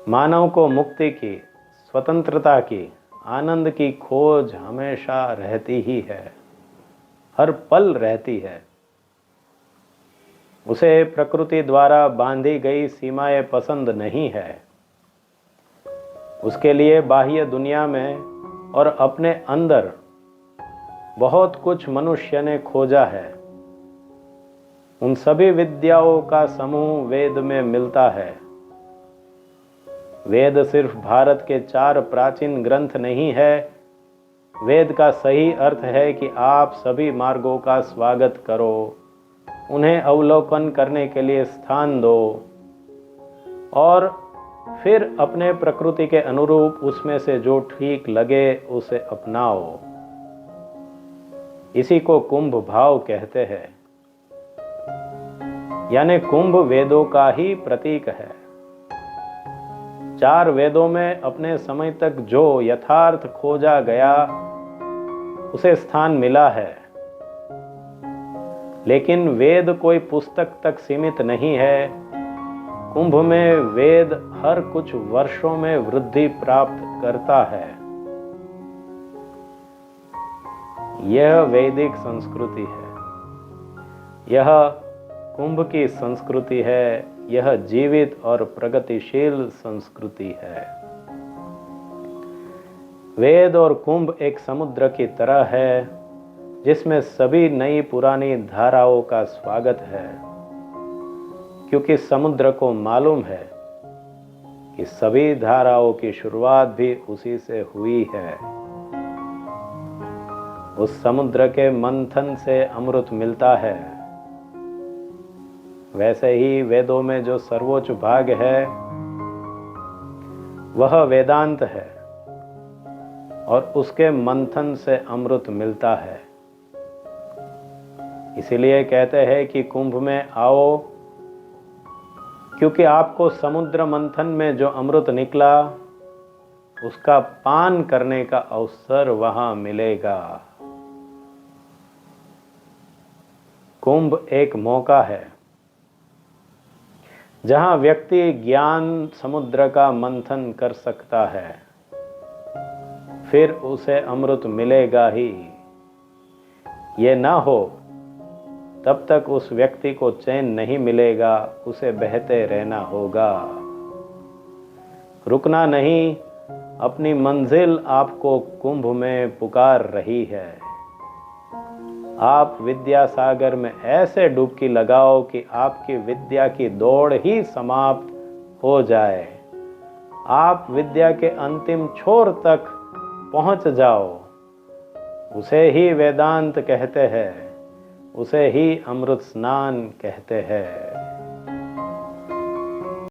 मानव को मुक्ति की, स्वतंत्रता की, आनंद की खोज हमेशा रहती ही है, हर पल रहती है। उसे प्रकृति द्वारा बांधी गई सीमाएं पसंद नहीं है। उसके लिए बाह्य दुनिया में और अपने अंदर बहुत कुछ मनुष्य ने खोजा है। उन सभी विद्याओं का समूह वेद में मिलता है। वेद सिर्फ भारत के 4 प्राचीन ग्रंथ नहीं है। वेद का सही अर्थ है कि आप सभी मार्गों का स्वागत करो, उन्हें अवलोकन करने के लिए स्थान दो और फिर अपने प्रकृति के अनुरूप उसमें से जो ठीक लगे उसे अपनाओ। इसी को कुंभ भाव कहते हैं, यानी कुंभ वेदों का ही प्रतीक है। 4 वेदों में अपने समय तक जो यथार्थ खोजा गया उसे स्थान मिला है। लेकिन वेद कोई पुस्तक तक सीमित नहीं है। कुंभ में वेद हर कुछ वर्षों में वृद्धि प्राप्त करता है। यह वैदिक संस्कृति है, यह कुंभ की संस्कृति है, यह जीवित और प्रगतिशील संस्कृति है। वेद और कुंभ एक समुद्र की तरह है जिसमें सभी नई पुरानी धाराओं का स्वागत है, क्योंकि समुद्र को मालूम है कि सभी धाराओं की शुरुआत भी उसी से हुई है। उस समुद्र के मंथन से अमृत मिलता है। वैसे ही वेदों में जो सर्वोच्च भाग है वह वेदांत है और उसके मंथन से अमृत मिलता है। इसीलिए कहते हैं कि कुंभ में आओ, क्योंकि आपको समुद्र मंथन में जो अमृत निकला उसका पान करने का अवसर वहां मिलेगा। कुंभ एक मौका है जहां व्यक्ति ज्ञान समुद्र का मंथन कर सकता है, फिर उसे अमृत मिलेगा ही। ये ना हो तब तक उस व्यक्ति को चैन नहीं मिलेगा, उसे बहते रहना होगा, रुकना नहीं। अपनी मंजिल आपको कुंभ में पुकार रही है। आप विद्या सागर में ऐसे डुबकी लगाओ कि आपकी विद्या की दौड़ ही समाप्त हो जाए। आप विद्या के अंतिम छोर तक पहुंच जाओ। उसे ही वेदांत कहते हैं, उसे ही अमृत स्नान कहते हैं।